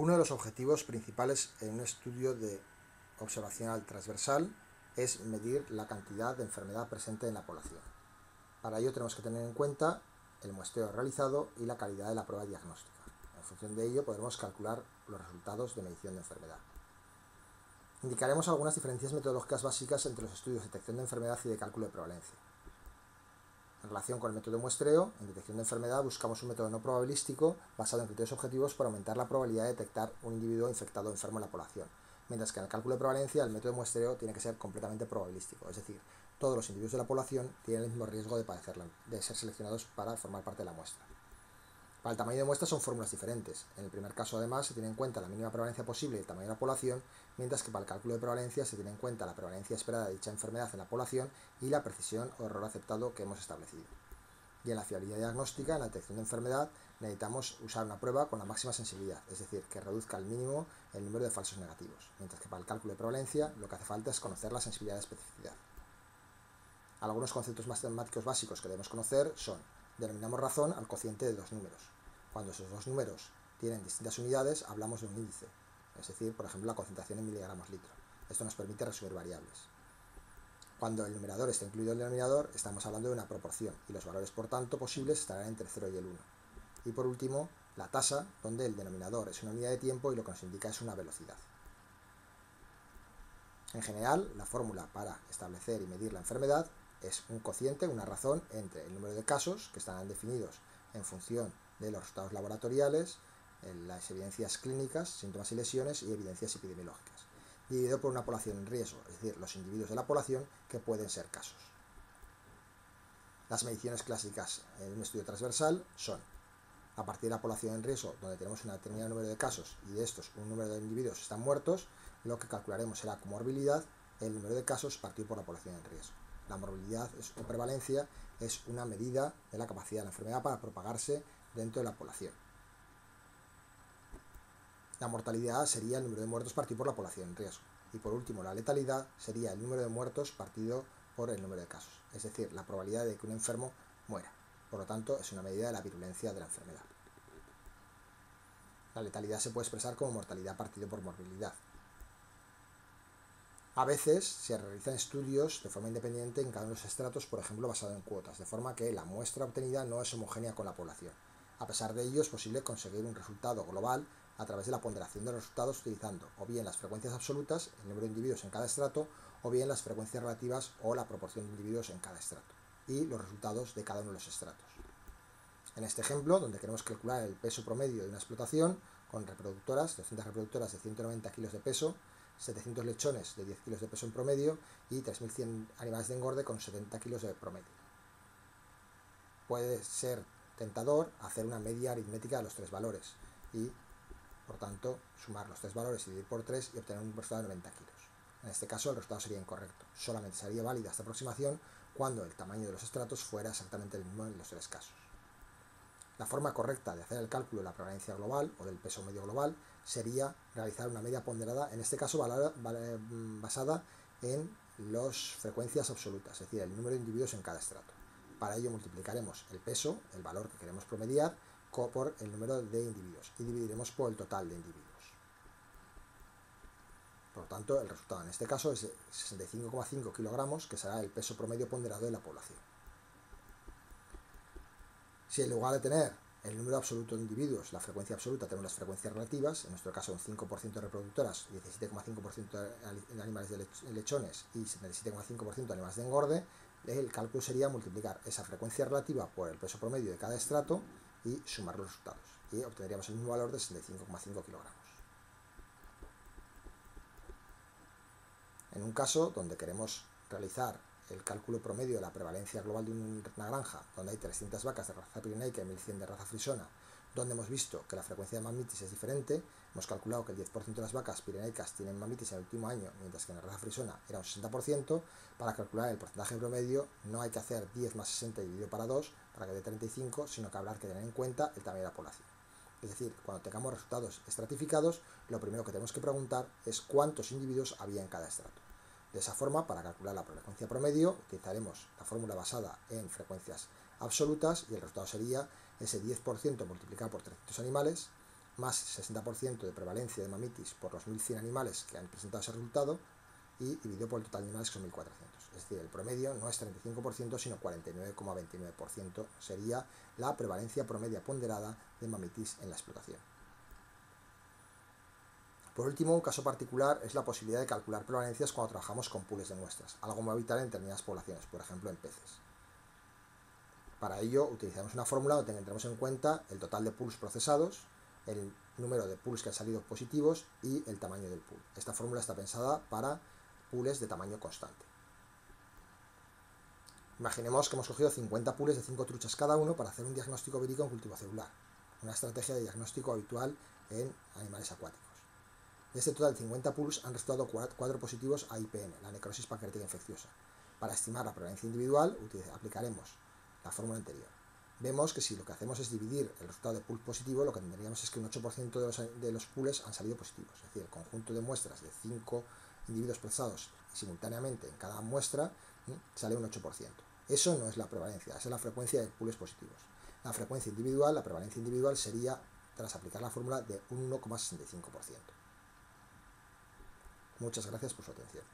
Uno de los objetivos principales en un estudio de observacional transversal es medir la cantidad de enfermedad presente en la población. Para ello tenemos que tener en cuenta el muestreo realizado y la calidad de la prueba diagnóstica. En función de ello podremos calcular los resultados de medición de enfermedad. Indicaremos algunas diferencias metodológicas básicas entre los estudios de detección de enfermedad y de cálculo de prevalencia. En relación con el método de muestreo, en detección de enfermedad buscamos un método no probabilístico basado en criterios objetivos para aumentar la probabilidad de detectar un individuo infectado o enfermo en la población, mientras que en el cálculo de prevalencia el método de muestreo tiene que ser completamente probabilístico, es decir, todos los individuos de la población tienen el mismo riesgo de ser seleccionados para formar parte de la muestra. Para el tamaño de muestra son fórmulas diferentes. En el primer caso, además, se tiene en cuenta la mínima prevalencia posible y el tamaño de la población, mientras que para el cálculo de prevalencia se tiene en cuenta la prevalencia esperada de dicha enfermedad en la población y la precisión o error aceptado que hemos establecido. Y en la fiabilidad diagnóstica, en la detección de enfermedad, necesitamos usar una prueba con la máxima sensibilidad, es decir, que reduzca al mínimo el número de falsos negativos, mientras que para el cálculo de prevalencia lo que hace falta es conocer la sensibilidad de especificidad. Algunos conceptos matemáticos básicos que debemos conocer son: denominamos razón al cociente de dos números. Cuando esos dos números tienen distintas unidades, hablamos de un índice, es decir, por ejemplo, la concentración en miligramos litro. Esto nos permite resumir variables. Cuando el numerador está incluido en el denominador, estamos hablando de una proporción, y los valores, por tanto, posibles estarán entre 0 y el 1. Y por último, la tasa, donde el denominador es una unidad de tiempo y lo que nos indica es una velocidad. En general, la fórmula para establecer y medir la enfermedad es un cociente, una razón entre el número de casos, que estarán definidos en función de los resultados laboratoriales, las evidencias clínicas, síntomas y lesiones y evidencias epidemiológicas, dividido por una población en riesgo, es decir, los individuos de la población que pueden ser casos. Las mediciones clásicas en un estudio transversal son: a partir de la población en riesgo, donde tenemos un determinado número de casos y de estos un número de individuos están muertos, lo que calcularemos será como morbilidad el número de casos partido por la población en riesgo. La morbilidad o prevalencia es una medida de la capacidad de la enfermedad para propagarse dentro de la población. La mortalidad sería el número de muertos partido por la población en riesgo. Y por último, la letalidad sería el número de muertos partido por el número de casos, es decir, la probabilidad de que un enfermo muera. Por lo tanto, es una medida de la virulencia de la enfermedad. La letalidad se puede expresar como mortalidad partido por morbilidad. A veces se realizan estudios de forma independiente en cada uno de los estratos, por ejemplo, basado en cuotas, de forma que la muestra obtenida no es homogénea con la población. A pesar de ello, es posible conseguir un resultado global a través de la ponderación de los resultados utilizando o bien las frecuencias absolutas, el número de individuos en cada estrato, o bien las frecuencias relativas o la proporción de individuos en cada estrato, y los resultados de cada uno de los estratos. En este ejemplo, donde queremos calcular el peso promedio de una explotación, con reproductoras, 200 reproductoras de 190 kilos de peso, 700 lechones de 10 kilos de peso en promedio y 3.100 animales de engorde con 70 kilos de promedio. Puede ser tentador hacer una media aritmética de los tres valores y, por tanto, sumar los tres valores y dividir por 3 y obtener un resultado de 90 kilos. En este caso, el resultado sería incorrecto. Solamente sería válida esta aproximación cuando el tamaño de los estratos fuera exactamente el mismo en los tres casos. La forma correcta de hacer el cálculo de la prevalencia global o del peso medio global sería realizar una media ponderada, en este caso basada en las frecuencias absolutas, es decir, el número de individuos en cada estrato. Para ello multiplicaremos el peso, el valor que queremos promediar, por el número de individuos y dividiremos por el total de individuos. Por lo tanto, el resultado en este caso es 65,5 kilogramos, que será el peso promedio ponderado de la población. Si en lugar de tener el número absoluto de individuos, la frecuencia absoluta, tenemos las frecuencias relativas, en nuestro caso un 5% de reproductoras, 17,5% de animales de lechones y 77,5% de animales de engorde, el cálculo sería multiplicar esa frecuencia relativa por el peso promedio de cada estrato y sumar los resultados. Y obtendríamos el mismo valor de 65,5 kilogramos. En un caso donde queremos realizar el cálculo promedio de la prevalencia global de una granja, donde hay 300 vacas de raza pirenaica y 1100 de raza frisona, donde hemos visto que la frecuencia de mamitis es diferente, hemos calculado que el 10% de las vacas pirenaicas tienen mamitis en el último año, mientras que en la raza frisona era un 60%, para calcular el porcentaje promedio no hay que hacer 10 más 60 dividido para 2 para que dé 35, sino que habrá que tener en cuenta el tamaño de la población. Es decir, cuando tengamos resultados estratificados, lo primero que tenemos que preguntar es cuántos individuos había en cada estrato. De esa forma, para calcular la frecuencia promedio, utilizaremos la fórmula basada en frecuencias absolutas y el resultado sería ese 10% multiplicado por 300 animales más 60% de prevalencia de mamitis por los 1.100 animales que han presentado ese resultado y dividido por el total de animales, que son 1.400. Es decir, el promedio no es 35%, sino 49,29% sería la prevalencia promedia ponderada de mamitis en la explotación. Por último, un caso particular es la posibilidad de calcular prevalencias cuando trabajamos con pools de muestras, algo muy habitual en determinadas poblaciones, por ejemplo en peces. Para ello utilizaremos una fórmula donde tendremos en cuenta el total de pools procesados, el número de pools que han salido positivos y el tamaño del pool. Esta fórmula está pensada para pools de tamaño constante. Imaginemos que hemos cogido 50 pools de 5 truchas cada uno para hacer un diagnóstico vírico en cultivo celular, una estrategia de diagnóstico habitual en animales acuáticos. De este total de 50 pools han resultado 4 positivos a IPM, la necrosis pancreática infecciosa. Para estimar la prevalencia individual aplicaremos la fórmula anterior. Vemos que si lo que hacemos es dividir el resultado de pool positivo, lo que tendríamos es que un 8% de los pools han salido positivos. Es decir, el conjunto de muestras de 5 individuos procesados simultáneamente en cada muestra sale un 8%. Eso no es la prevalencia, esa es la frecuencia de pools positivos. La frecuencia individual, la prevalencia individual sería, tras aplicar la fórmula, de un 1,65%. Muchas gracias por su atención.